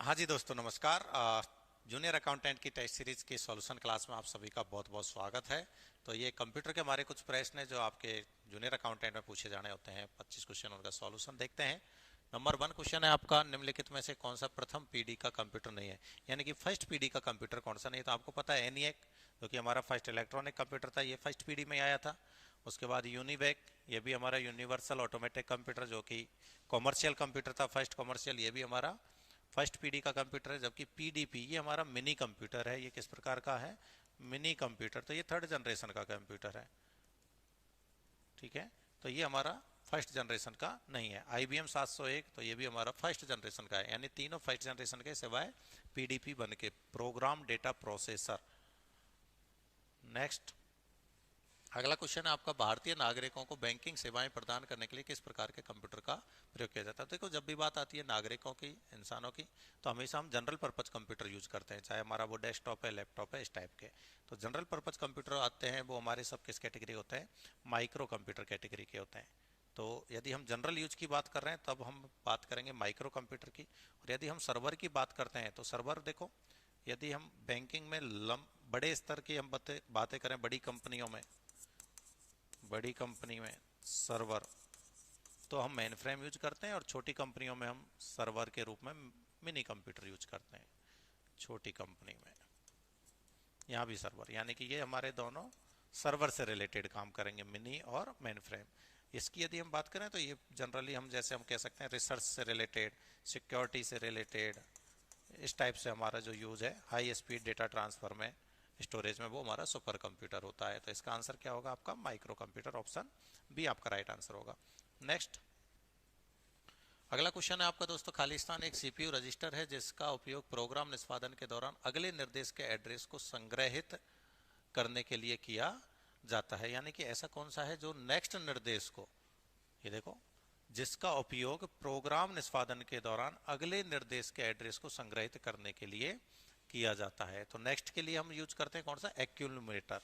हाँ जी दोस्तों, नमस्कार। जूनियर अकाउंटेंट की टेस्ट सीरीज की सॉल्यूशन क्लास में आप सभी का बहुत बहुत स्वागत है। तो ये कंप्यूटर के हमारे कुछ प्रश्न हैं जो आपके जूनियर अकाउंटेंट में पूछे जाने होते हैं। 25 क्वेश्चन, उनका सॉल्यूशन देखते हैं। नंबर 1 क्वेश्चन है आपका, निम्नलिखित में से कौन सा प्रथम पीढ़ी का कंप्यूटर नहीं है, यानी कि फर्स्ट पीढ़ी का कंप्यूटर कौन सा नहीं है। तो आपको पता है एनिएक, जो कि हमारा फर्स्ट इलेक्ट्रॉनिक कंप्यूटर था, ये फर्स्ट पीढ़ी में आया था। उसके बाद यूनिवेक, ये भी हमारा यूनिवर्सल ऑटोमेटिक कंप्यूटर, जो कि कॉमर्शियल कंप्यूटर था, फर्स्ट कॉमर्शियल, ये भी हमारा फर्स्ट पीढ़ी का कंप्यूटर है। जबकि पीडीपी ये हमारा मिनी कंप्यूटर है। ये किस प्रकार का है? Mini computer. तो ये थर्ड जनरेशन का कंप्यूटर है। ठीक है, तो ये हमारा फर्स्ट जनरेशन का नहीं है। IBM 701, तो ये भी हमारा फर्स्ट जनरेशन का है, यानी तीनों फर्स्ट जनरेशन के सिवाय पीडीपी बन के, प्रोग्राम डेटा प्रोसेसर। नेक्स्ट, अगला क्वेश्चन है आपका, भारतीय नागरिकों को बैंकिंग सेवाएं प्रदान करने के लिए किस प्रकार के कंप्यूटर का प्रयोग किया जाता है। देखो, जब भी बात आती है नागरिकों की, इंसानों की, तो हमेशा हम जनरल पर्पज कंप्यूटर यूज करते हैं, चाहे हमारा वो डेस्कटॉप है, लैपटॉप है, इस टाइप के। तो जनरल पर्पज कंप्यूटर आते हैं, वो हमारे सब किस कैटेगरी होते हैं? माइक्रो कंप्यूटर कैटेगरी के होते हैं। तो यदि हम जनरल यूज की बात कर रहे हैं तब हम बात करेंगे माइक्रो कंप्यूटर की। और यदि हम सर्वर की बात करते हैं तो सर्वर देखो, यदि हम बैंकिंग में बड़े स्तर की हम बातें करें, बड़ी कंपनी में सर्वर, तो हम मेन फ्रेम यूज करते हैं, और छोटी कंपनियों में हम सर्वर के रूप में मिनी कंप्यूटर यूज करते हैं। छोटी कंपनी में यहाँ भी सर्वर, यानी कि ये हमारे दोनों सर्वर से रिलेटेड काम करेंगे, मिनी और मेन फ्रेम। इसकी यदि हम बात करें तो ये जनरली हम जैसे हम कह सकते हैं रिसर्च से रिलेटेड, सिक्योरिटी से रिलेटेड, इस टाइप से हमारा जो यूज है हाई स्पीड डेटा ट्रांसफर में, स्टोरेज में, वो हमारा सुपर कंप्यूटर होता है। तो इसका आंसर क्या होगा आपका? माइक्रो कंप्यूटर, ऑप्शन बी आपका राइट आंसर होगा। नेक्स्ट, अगला क्वेश्चन है आपका दोस्तों, खालिस्तान एक सीपीयू रजिस्टर है जिसका उपयोग प्रोग्राम निष्पादन के दौरान अगले निर्देश के एड्रेस को संग्रहित करने के लिए किया जाता है। यानी कि ऐसा कौन सा है जो नेक्स्ट निर्देश को, ये देखो, जिसका उपयोग प्रोग्राम निष्पादन के दौरान अगले निर्देश के एड्रेस को संग्रहित करने के लिए किया जाता है। तो नेक्स्ट के लिए हम यूज करते हैं कौन सा? एक्यूमुलेटर।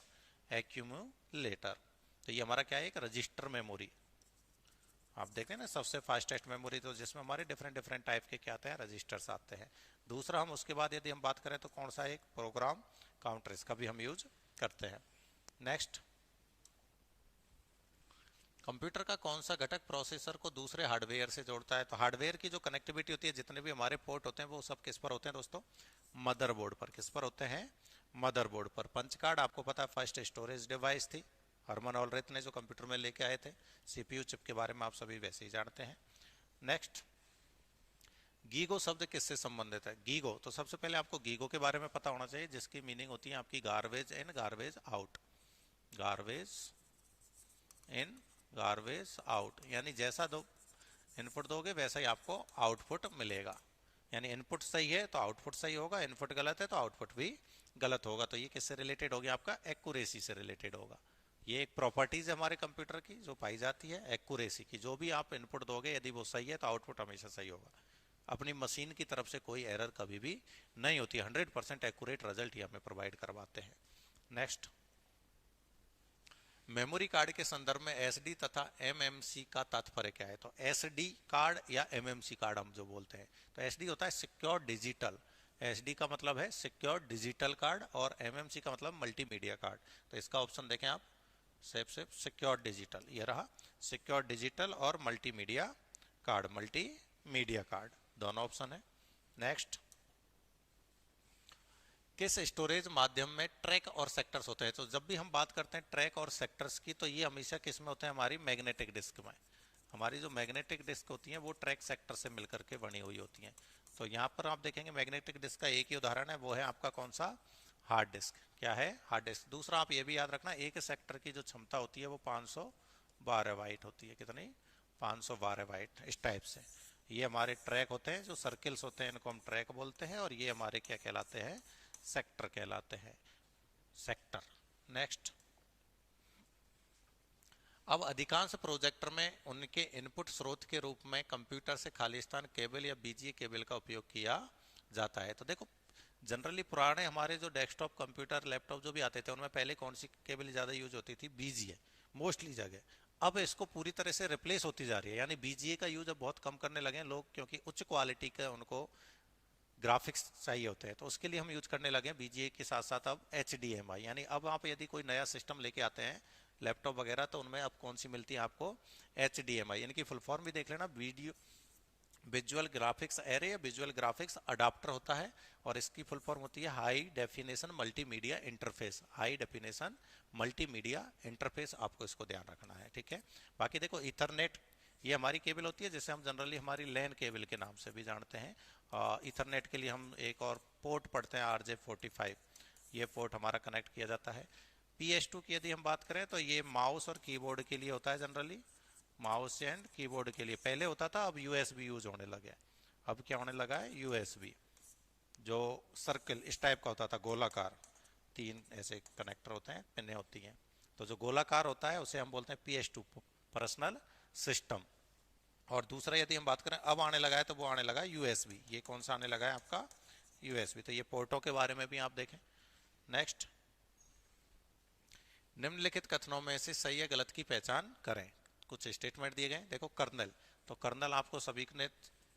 एक्यूमुलेटर, तो ये हमारा क्या है? एक रजिस्टर मेमोरी। आप देखते हैं ना, सबसे फास्टेस्ट मेमोरी, तो जिसमें हमारे डिफरेंट डिफरेंट टाइप के क्या आते हैं? रजिस्टर्स आते हैं। दूसरा, हम उसके बाद यदि हम बात करें तो कौन सा? एक प्रोग्राम काउंटर, इसका भी हम यूज करते हैं। नेक्स्ट, कंप्यूटर का कौन सा घटक प्रोसेसर को दूसरे हार्डवेयर से जोड़ता है? तो हार्डवेयर की जो कनेक्टिविटी होती है, जितने भी हमारे पोर्ट होते हैं, वो सब किस पर होते हैं दोस्तों? मदरबोर्ड पर। किस पर होते हैं? मदरबोर्ड पर। पंच कार्ड आपको पता है फर्स्ट स्टोरेज डिवाइस थी, हरमन ऑलरेथ ने जो कंप्यूटर में लेके आए थे। सीपीयू चिप के बारे में आप सभी वैसे ही जानते हैं। नेक्स्ट, गीगो शब्द किससे संबंधित है? गीगो, तो सबसे पहले आपको गीगो के बारे में पता होना चाहिए, जिसकी मीनिंग होती है आपकी garbage in garbage out. Garbage in garbage out, यानी जैसा दो इनपुट दोगे वैसा ही आपको आउटपुट मिलेगा। यानी इनपुट सही है तो आउटपुट सही होगा, इनपुट गलत है तो आउटपुट भी गलत होगा। तो ये किससे रिलेटेड हो गया? आपका एक्यूरेसी से रिलेटेड होगा। ये एक प्रॉपर्टीज है हमारे कंप्यूटर की जो पाई जाती है, एक्यूरेसी की। जो भी आप इनपुट दोगे यदि वो सही है तो आउटपुट हमेशा सही होगा। अपनी मशीन की तरफ से कोई एरर कभी भी नहीं होती। 100% एक्यूरेट रिजल्ट ही हमें प्रोवाइड करवाते हैं। नेक्स्ट, मेमोरी कार्ड के संदर्भ में एसडी तथा एमएमसी का तात्पर्य क्या है? तो एसडी कार्ड या एमएमसी कार्ड हम जो बोलते हैं, तो एसडी होता है सिक्योर डिजिटल। एसडी का मतलब है सिक्योर डिजिटल कार्ड, और एमएमसी का मतलब मल्टीमीडिया कार्ड। तो इसका ऑप्शन देखें आप, सिर्फ सिक्योर डिजिटल, ये रहा सिक्योर डिजिटल और मल्टीमीडिया कार्ड, मल्टीमीडिया कार्ड, दोनों ऑप्शन है। नेक्स्ट, किस स्टोरेज माध्यम में ट्रैक और सेक्टर्स होते हैं? तो जब भी हम बात करते हैं ट्रैक और सेक्टर्स की, तो ये हमेशा किस में होते हैं? हमारी मैग्नेटिक डिस्क में। हमारी जो मैग्नेटिक डिस्क होती है वो ट्रैक सेक्टर से मिलकर के बनी हुई होती हैं। तो यहाँ पर आप देखेंगे मैग्नेटिक डिस्क का एक ही उदाहरण है, वो है आपका कौन सा? Hard disk. क्या है? Hard disk. दूसरा, आप ये भी याद रखना, एक सेक्टर की जो क्षमता होती है वो 512 बाइट होती है। कितनी? 512 बाइट। इस टाइप से ये हमारे ट्रैक होते हैं, जो सर्किल्स होते हैं इनको हम ट्रैक बोलते हैं, और ये हमारे क्या कहलाते हैं? सेक्टर कहलाते हैं। सेक्टर। नेक्स्ट, अब अधिकांश प्रोजेक्टर में उनके इनपुट स्रोत के रूप में कंप्यूटर से खालिस्तान केबल या बीजीए केबल का उपयोग किया जाता है। तो देखो, जनरली पुराने हमारे जो डेस्कटॉप कंप्यूटर, लैपटॉप जो भी आते थे, उनमें पहले कौन सी केबल ज़्यादा यूज होती थी? बीजीए, मोस्टली जगह। अब इसको पूरी तरह से रिप्लेस होती जा रही है, यानी बीजीए का यूज अब बहुत कम करने लगे हैं लोग, क्योंकि उच्च क्वालिटी का उनको ग्राफिक्स चाहिए होते हैं, तो उसके लिए हम यूज करने लगे हैं बीजीए के साथ साथ अब HDMI। यानी अब आप यदि कोई नया सिस्टम लेके आते हैं लैपटॉप वगैरह, तो उनमें अब कौन सी मिलती है आपको, HDMI, यानी कि फुल फॉर्म भी देख लेना, वीडियो विजुअल ग्राफिक्स एरे या विजुअल ग्राफिक्स अडाप्टर होता है, और इसकी फुल फॉर्म होती है high definition multimedia interface. High definition multimedia interface, आपको इसको ध्यान रखना है, ठीक है। बाकी देखो इथरनेट, ये हमारी केबल होती है जिसे हम जनरली हमारी लैन केबल के नाम से भी जानते हैं। इथरनेट के लिए हम एक और पोर्ट पढ़ते हैं RJ45, ये पोर्ट हमारा कनेक्ट किया जाता है। PS2 की यदि हम बात करें तो ये माउस और कीबोर्ड के लिए होता है जनरली, माउस एंड कीबोर्ड के लिए पहले होता था, अब USB यूज होने लगे। अब क्या होने लगा है, USB, जो सर्कल इस टाइप का होता था, गोलाकार, 3 ऐसे कनेक्टर होते हैं, पिनें होती हैं, तो जो गोलाकार होता है उसे हम बोलते हैं PS2 पर्सनल सिस्टम। और दूसरा यदि हम बात करें अब आने लगा है, तो वो आने लगा है USB। ये कौन सा आने लगा है आपका, USB। तो ये पोर्टों के बारे में भी आप देखें। नेक्स्ट, निम्नलिखित कथनों में से सही या गलत की पहचान करें। कुछ स्टेटमेंट दिए गए, देखो कर्नल, तो कर्नल आपको सभी ने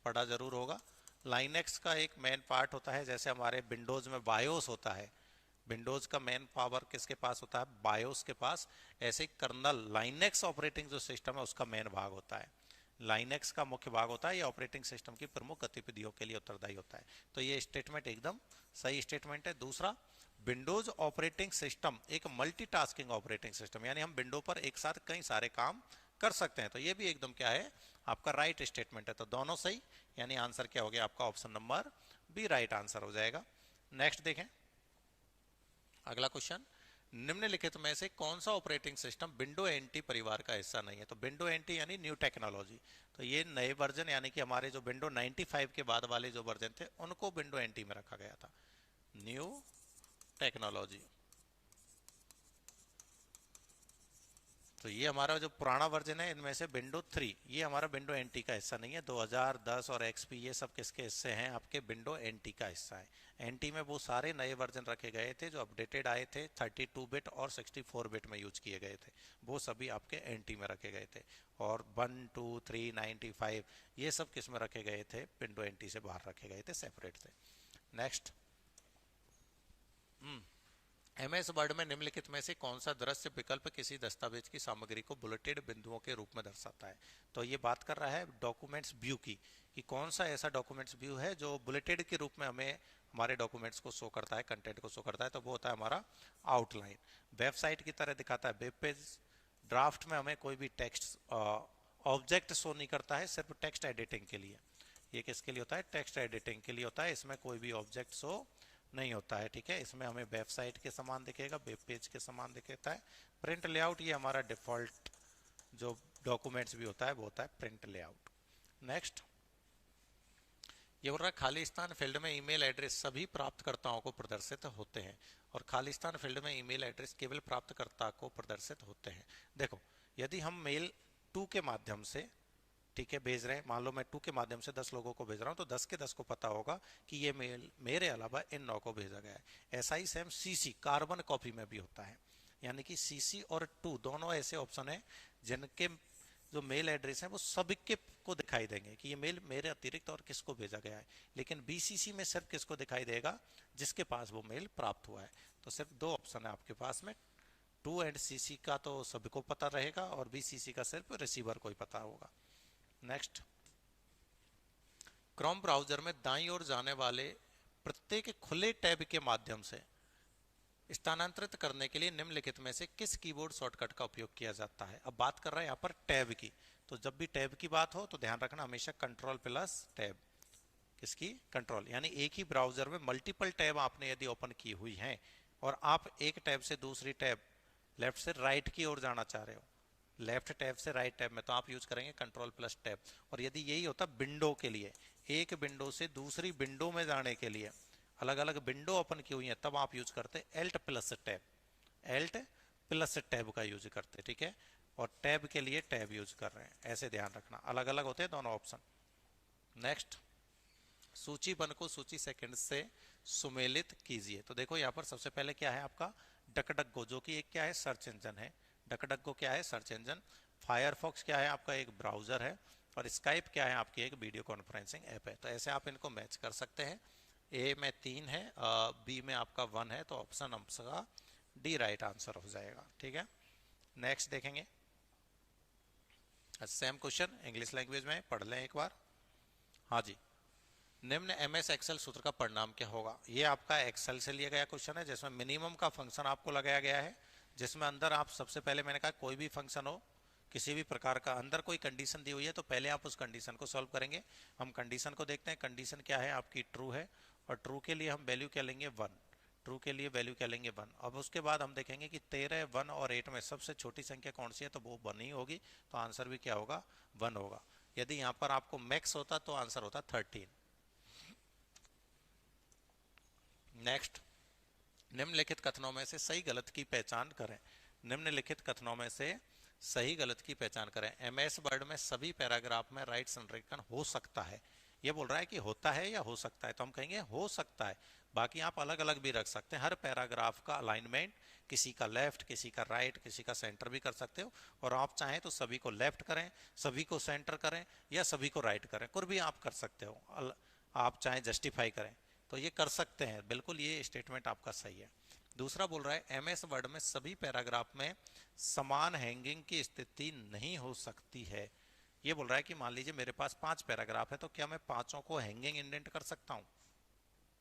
पढ़ा जरूर होगा। लाइनेक्स का एक मेन पार्ट होता है, जैसे हमारे विंडोज में बायोस होता है, विंडोज का मेन पावर किसके पास होता है, बायोस के पास। ऐसे कर्नल लाइनेक्स ऑपरेटिंग जो सिस्टम है उसका मेन भाग होता है, लाइनेक्स का मुख्य भाग होता है, ये ऑपरेटिंग सिस्टम की प्रमुख गतिविधियों के लिए उत्तरदायी होता है। तो ये स्टेटमेंट एकदम सही स्टेटमेंट है। दूसरा, विंडोज ऑपरेटिंग सिस्टम एक मल्टीटास्किंग ऑपरेटिंग सिस्टम, यानी हम विंडो पर एक साथ कई सारे काम कर सकते हैं, तो ये भी एकदम क्या है आपका राइट स्टेटमेंट है। तो दोनों सही, यानी आंसर क्या हो गया आपका, option number B right answer हो जाएगा। नेक्स्ट देखें अगला क्वेश्चन, निम्नलिखित में से कौन सा ऑपरेटिंग सिस्टम विंडो एनटी परिवार का हिस्सा नहीं है। तो विंडो एनटी यानी न्यू टेक्नोलॉजी, तो ये नए वर्जन, यानी कि हमारे जो विंडो 95 के बाद वाले जो वर्जन थे उनको विंडो एनटी में रखा गया था, न्यू टेक्नोलॉजी। तो ये हमारा जो पुराना वर्जन है इनमें से विंडो 3, ये हमारा विंडो एनटी का हिस्सा नहीं है। 2010 और XP ये सब किसके हिस्से हैं, आपके विंडो एनटी का हिस्सा है। एनटी में वो सारे नए वर्जन रखे गए थे जो अपडेटेड आए थे, 32 बिट और 64 बिट में यूज किए गए थे, वो सभी आपके एनटी में रखे गए थे। और 1, 2, 3, 95 ये सब किस में रखे गए थे, विंडो एनटी से बाहर रखे गए थे, सेपरेट थे। नेक्स्ट, MS वर्ड में निम्नलिखित में से कौन सा दृश्य विकल्प किसी दस्तावेज की सामग्री को बुलेटेड बिंदुओं के रूप में दर्शाता है। तो ये बात कर रहा है डॉक्यूमेंट्स व्यू की, कि कौन सा ऐसा डॉक्यूमेंट्स व्यू है जो बुलेटेड के रूप में हमें हमारे डॉक्यूमेंट्स को शो करता है, कंटेंट को शो करता है, तो वो होता है हमारा आउटलाइन। वेबसाइट की तरह दिखाता है वेब पेज। ड्राफ्ट में हमें कोई भी टेक्स्ट ऑब्जेक्ट शो नहीं करता है, सिर्फ टेक्स्ट एडिटिंग के लिए। ये किसके लिए होता है, टेक्स्ट एडिटिंग के लिए होता है, इसमें कोई भी ऑब्जेक्ट शो नहीं होता है, ठीक है। इसमें हमें वेबसाइट के समान दिखेगा, वेब पेज के समान दिखता है। प्रिंट लेआउट, ये हमारा डिफॉल्ट जो डॉक्यूमेंट्स भी होता है वो होता है प्रिंट लेआउट। नेक्स्ट, ये बोल रहा है खाली स्थान फील्ड में ईमेल एड्रेस सभी प्राप्तकर्ताओं को प्रदर्शित होते हैं, और खाली स्थान फील्ड में ईमेल एड्रेस केवल प्राप्तकर्ता को प्रदर्शित होते हैं। देखो, यदि हम मेल 2 के माध्यम से, ठीक है, भेज रहे हैं, मान लो मैं 2 के माध्यम से 10 लोगों को भेज रहा हूं, तो 10 के 10 को पता होगा कि ये मेल मेरे अलावा इन 9 को भेजा गया है। ऐसा ही सेम CC कार्बन कॉपी में भी होता है, यानी कि CC और 2 दोनों ऐसे ऑप्शन है जिनके जो मेल एड्रेस है वो सबके को दिखाई देंगे कि ये मेल मेरे अतिरिक्त और किसको भेजा गया है। लेकिन BCC में सिर्फ किसको दिखाई देगा, जिसके पास वो मेल प्राप्त हुआ है। तो सिर्फ 2 ऑप्शन है आपके पास में, 2 एंड CC का तो सबको पता रहेगा, और BCC का सिर्फ रिसीवर को ही पता होगा। नेक्स्ट, क्रोम ब्राउजर में दाईं ओर जाने वाले प्रत्येक खुले टैब के माध्यम से स्थानांतरित करने के लिए निम्नलिखित में से किस कीबोर्ड शॉर्टकट का उपयोग किया जाता है। अब बात कर रहा है यहाँ पर टैब की, तो जब भी टैब की बात हो तो ध्यान रखना हमेशा कंट्रोल प्लस टैब, किसकी, कंट्रोल, यानी एक ही ब्राउजर में मल्टीपल टैब आपने यदि ओपन की हुई हैं और आप एक टैब से दूसरी टैब, लेफ्ट से राइट की ओर जाना चाह रहे हो, लेफ्ट टैब से राइट टैब में, तो आप यूज करेंगे कंट्रोल प्लस टैब। और यदि यही होता विंडो के लिए, एक विंडो से दूसरी विंडो में जाने के लिए अलग अलग विंडो ओपन की हुई है, तब आप यूज करते Alt plus tab, Alt plus tab का यूज करते, ठीक है। और टैब के लिए टैब यूज कर रहे हैं, ऐसे ध्यान रखना, अलग अलग होते हैं दोनों ऑप्शन। नेक्स्ट, सूची वन को सूची सेकंड से सुमेलित कीजिए। तो देखो यहाँ पर सबसे पहले क्या है आपका डकडगो, जो कि एक क्या है, सर्च इंजन है। डकडगो क्या है, सर्च इंजन। फायरफॉक्स क्या है आपका, एक ब्राउजर है। और स्काइप क्या है, आपकी एक वीडियो कॉन्फ्रेंसिंग ऐप है। तो ऐसे आप इनको मैच कर सकते हैं। ए में 3 है, बी में आपका 1 है, तो ऑप्शन आपका डी राइट आंसर हो जाएगा। ठीक है, नेक्स्ट देखेंगे। सेम क्वेश्चन इंग्लिश लैंग्वेज में पढ़ लें एक बार। हाँ जी, निम्न एमएस एक्सेल सूत्र का परिणाम क्या होगा। ये आपका एक्सेल से लिया गया क्वेश्चन है, जिसमें मिनिमम का फंक्शन आपको लगाया गया है, जिसमें अंदर आप सबसे पहले मैंने कहा कोई भी फंक्शन हो किसी भी प्रकार का, अंदर कोई कंडीशन दी हुई है तो पहले आप उस कंडीशन को सॉल्व करेंगे। हम कंडीशन को देखते हैं, कंडीशन क्या है आपकी, ट्रू है, और ट्रू के लिए हम वैल्यू क्या लेंगे 1, ट्रू के लिए वैल्यू क्या लेंगे 1। अब उसके बाद हम देखेंगे कि 13, 1 और 8 में सबसे छोटी संख्या कौन सी है, तो वो 1 ही होगी, तो आंसर भी क्या होगा 1 होगा। यदि यहाँ पर आपको मैक्स होता तो आंसर होता 13। नेक्स्ट, निम्नलिखित कथनों में से सही गलत की पहचान करें। निम्नलिखित कथनों में से सही गलत की पहचान करें। एमएस वर्ड में सभी पैराग्राफ में राइट संरेखण हो सकता है। ये बोल रहा है कि होता है या हो सकता है, तो हम कहेंगे हो सकता है। बाकी आप अलग अलग भी रख सकते हैं, हर पैराग्राफ का अलाइनमेंट किसी का लेफ्ट, किसी का राइट, किसी का सेंटर भी कर सकते हो, और आप चाहें तो सभी को लेफ्ट करें, सभी को सेंटर करें, या सभी को राइट करें, कुछ भी आप कर सकते हो। आप चाहें जस्टिफाई करें तो ये कर सकते हैं, बिल्कुल ये स्टेटमेंट आपका सही है। दूसरा बोल रहा है एमएस वर्ड में सभी पैराग्राफ में समान हैंगिंग की स्थिति नहीं हो सकती है। ये बोल रहा है कि मान लीजिए मेरे पास 5 पैराग्राफ है, तो क्या मैं पांचों को हैंगिंग इंडेंट कर सकता हूँ,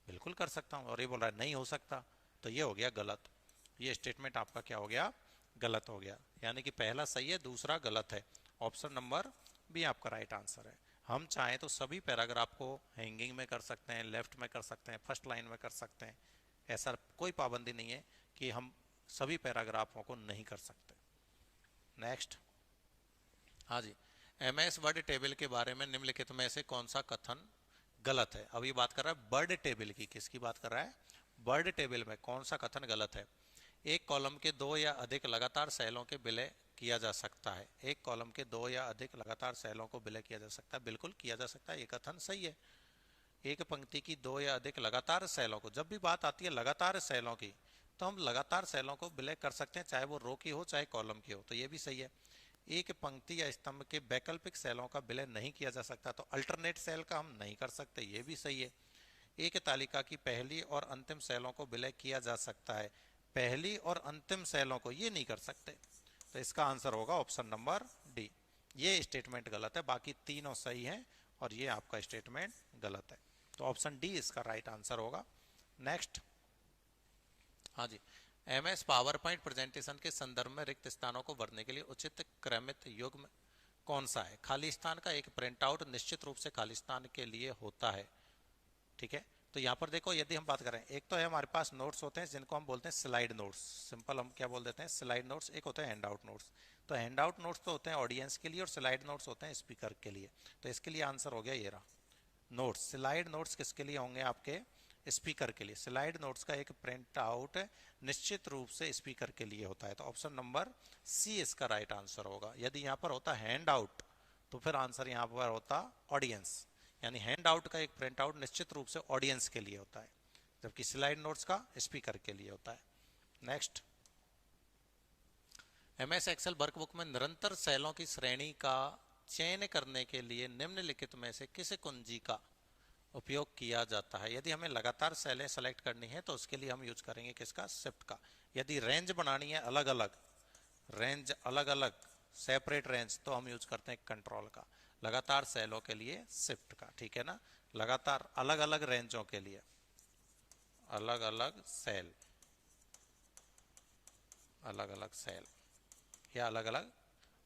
बिल्कुल कर सकता हूँ, और ये बोल रहा है नहीं हो सकता, तो ये हो गया गलत। ये स्टेटमेंट आपका क्या हो गया, गलत हो गया, यानी कि पहला सही है, दूसरा गलत है। ऑप्शन नंबर बी आपका राइट आंसर है। हम चाहें तो सभी पैराग्राफ को हैंगिंग में कर सकते हैं, लेफ्ट में कर सकते हैं, फर्स्ट लाइन में कर सकते हैं, ऐसा कोई पाबंदी नहीं है कि हम सभी पैराग्राफों को नहीं कर सकते। नेक्स्ट, हाँ जी, एमएस वर्ड टेबल के बारे में निम्नलिखित में से कौन सा कथन गलत है। अब ये बात कर रहा है वर्ड टेबल की, किसकी बात कर रहा है, वर्ड टेबल में कौन सा कथन गलत है। एक कॉलम के 2 या अधिक लगातार सेलों के विलय किया जा सकता है। एक कॉलम के 2 या अधिक लगातार सेलों को विलय किया जा सकता है, बिल्कुल किया जा सकता है, ये कथन सही है। एक पंक्ति की 2 या अधिक लगातार सेलों को, जब भी बात आती है लगातार सेलों की, तो हम लगातार सेलों को विलय कर सकते हैं, चाहे वो रो की हो चाहे कॉलम की हो, तो ये भी सही है। एक पंक्ति या स्तंभ के वैकल्पिक सेलों का विलय नहीं किया जा सकता, तो अल्टरनेट सेल का हम नहीं कर सकते, ये भी सही है। एक तालिका की पहली और अंतिम सेलों को विलय किया जा सकता है, पहली और अंतिम सेलों को ये नहीं कर सकते, तो इसका आंसर होगा ऑप्शन नंबर डी। ये स्टेटमेंट गलत है, बाकी तीनों सही हैं और ये आपका स्टेटमेंट गलत है, तो ऑप्शन डी इसका राइट आंसर होगा। नेक्स्ट, हाँ जी, एमएस पावर पॉइंट प्रेजेंटेशन के संदर्भ में रिक्त स्थानों को भरने के लिए उचित क्रमित युग्म कौन सा है। खाली स्थान का एक प्रिंट आउट निश्चित रूप से खाली स्थान के लिए होता है, ठीक है। तो यहाँ पर देखो, यदि हम बात करें, एक तो है हमारे पास नोट्स होते हैं जिनको हम बोलते हैं स्लाइड नोट्स, सिंपल हम क्या बोल देते हैं स्लाइड नोट्स। एक होता है हैंड आउट नोट्स, तो हैंड आउट नोट्स तो होते हैं ऑडियंस के लिए और स्लाइड नोट्स होते हैं स्पीकर के लिए, तो इसके लिए आंसर हो गया ये रहा नोट्स। स्लाइड नोट्स किसके लिए होंगे, आपके स्पीकर के लिए। स्लाइड नोट्स का एक प्रिंट आउट निश्चित रूप से स्पीकर के लिए होता है, तो ऑप्शन नंबर सी इसका राइट आंसर होगा। यदि यहाँ पर होता हैंड आउट तो फिर आंसर यहाँ पर होता ऑडियंस, यानी हैंड आउट का एक प्रिंट आउट निश्चित रूप से ऑडियंस के लिए होता है, जबकि स्लाइड नोट्स का स्पीकर के लिए होता है। नेक्स्ट, एमएस एक्सेल वर्कबुक में निरंतर सेलों की श्रेणी का चयन करने के लिए निम्नलिखित में से किस कुंजी का उपयोग किया जाता है। यदि हमें लगातार सेलें सेलेक्ट करनी है तो उसके लिए हम यूज करेंगे किसका, शिफ्ट का। यदि रेंज बनानी है अलग अलग, रेंज अलग अलग सेपरेट रेंज, तो हम यूज करते हैं कंट्रोल का। लगातार सेलों के लिए शिफ्ट का, ठीक है ना। लगातार अलग अलग रेंजों के लिए अलग अलग सेल, अलग अलग सेल या अलग अलग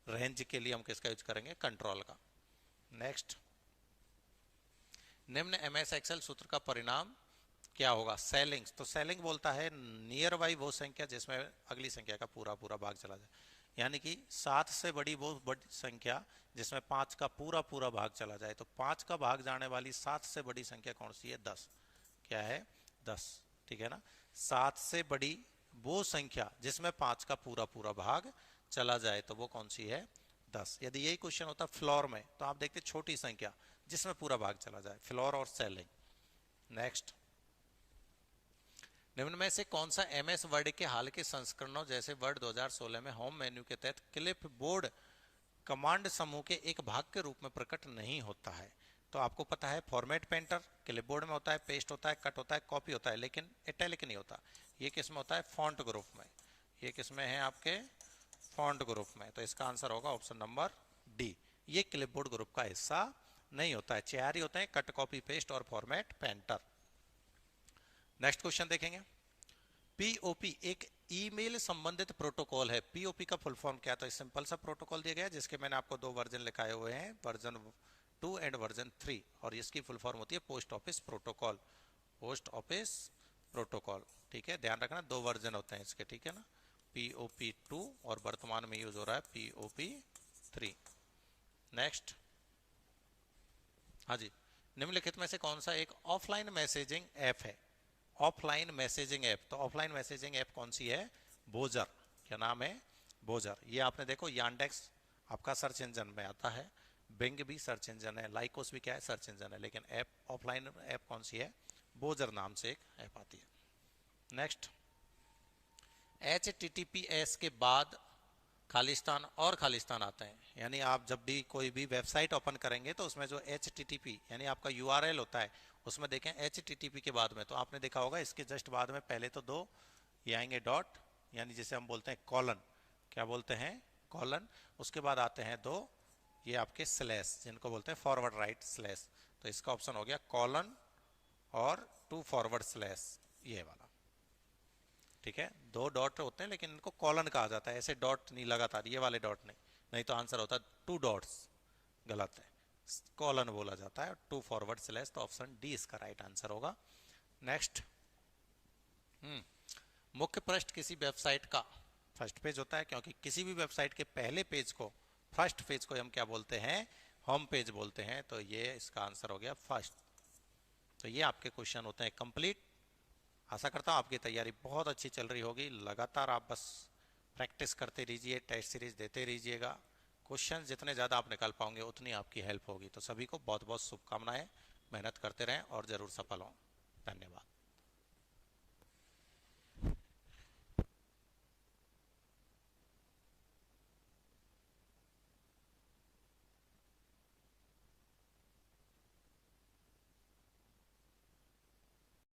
रेंज के लिए हम किसका यूज करेंगे, कंट्रोल का। नेक्स्ट, निम्न एमएस एक्सेल सूत्र का परिणाम क्या होगा। सेलिंग्स, तो सेलिंग बोलता है नियर बाई वो संख्या जिसमें अगली संख्या का पूरा पूरा भाग चला जाए, यानी कि 7 से बड़ी वो बड़ी संख्या जिसमें 5 का पूरा पूरा भाग चला जाए। तो 5 का भाग जाने वाली 7 से बड़ी संख्या कौन सी है, 10। क्या है, 10, ठीक है ना। 7 से बड़ी वो संख्या जिसमें 5 का पूरा पूरा भाग चला जाए, तो वो कौन सी है, 10। यदि यही क्वेश्चन होता फ्लोर में तो आप देखते छोटी संख्या जिसमें पूरा भाग चला जाए, फ्लोर और सेलिंग। नेक्स्ट, निम्न में से कौन सा एमएस वर्ड के हाल के संस्करणों जैसे वर्ड 2016 में होम मेन्यू के तहत क्लिप बोर्ड कमांड समूह के एक भाग के रूप में प्रकट नहीं होता है। तो आपको पता है फॉर्मेट पेंटर क्लिपबोर्ड में होता है, पेस्ट होता है, कट होता है, कॉपी होता है, लेकिन इटैलिक नहीं होता। ये किस में होता है? फॉन्ट ग्रुप में। ये किस में है? आपके फॉन्ट ग्रुप में। तो इसका आंसर होगा ऑप्शन नंबर डी। ये क्लिपबोर्ड ग्रुप का हिस्सा नहीं होता है। 4 ही होते हैं, कट, कॉपी, पेस्ट और फॉर्मेट पेंटर। नेक्स्ट क्वेश्चन देखेंगे। पीओपी एक ईमेल संबंधित प्रोटोकॉल है। पीओपी का फुल फॉर्म क्या? तो सिंपल सा प्रोटोकॉल दिया गया है जिसके मैंने आपको 2 वर्जन लिखाए हुए हैं, वर्जन 2 एंड वर्जन 3, और इसकी फुल फॉर्म होती है post office protocol. Post office protocol, ठीक है, ध्यान रखना 2 वर्जन होते हैं इसके, ठीक है ना। पीओपी 2 और वर्तमान में यूज हो रहा है पीओपी 3। नेक्स्ट, हाँ जी, निम्नलिखित में से कौन सा एक ऑफलाइन मैसेजिंग ऐप है? ऑफलाइन मैसेजिंग ऐप, तो ऑफलाइन मैसेजिंग ऐप कौन सी है? बोजर। क्या नाम है? बोजर। ये आपने देखो, यांडेक्स आपका सर्च इंजन में आता है, बिंग भी सर्च इंजन है, लाइकोस भी क्या है? सर्च इंजन है, लेकिन ऐप ऑफलाइन ऐप कौन सी है? बोजर नाम से एक ऐप आती है। नेक्स्ट, HTTPS के बाद खालिस्तान और खालिस्तान आते हैं, यानी आप जब भी कोई भी वेबसाइट ओपन करेंगे तो उसमें जो HTTP यानी आपका URL होता है, उसमें देखें HTTP के बाद में, तो आपने देखा होगा इसके जस्ट बाद में पहले तो 2 ये आएंगे डॉट, यानी जिसे हम बोलते हैं कॉलन। क्या बोलते हैं? कॉलन। उसके बाद आते हैं 2 ये आपके स्लैश, जिनको बोलते हैं फॉरवर्ड राइट स्लैश। तो इसका ऑप्शन हो गया कॉलन और 2 फॉरवर्ड स्लैश, ये वाला, ठीक है। 2 डॉट होते हैं लेकिन इनको कॉलन कहा जाता है, ऐसे डॉट नहीं लगातार, ये वाले डॉट नहीं, नहीं तो आंसर होता है 2 डॉट्स, गलत है, कॉलन बोला जाता है, 2 फॉरवर्ड स्लैश। तो ऑप्शन डी इसका राइट आंसर होगा। नेक्स्ट, मुख्य पृष्ठ किसी वेबसाइट का फर्स्ट पेज होता है, क्योंकि किसी भी वेबसाइट के पहले पेज को, फर्स्ट पेज को हम क्या बोलते हैं? होम पेज बोलते हैं। तो ये इसका आंसर हो गया फर्स्ट। तो ये आपके क्वेश्चन होते हैं कंप्लीट। आशा करता हूँ आपकी तैयारी बहुत अच्छी चल रही होगी। लगातार आप बस प्रैक्टिस करते रहिए, टेस्ट सीरीज देते रहिएगा। क्वेश्चन जितने ज़्यादा आप निकाल पाओगे उतनी आपकी हेल्प होगी। तो सभी को बहुत बहुत शुभकामनाएं, मेहनत करते रहें और ज़रूर सफल हों। धन्यवाद।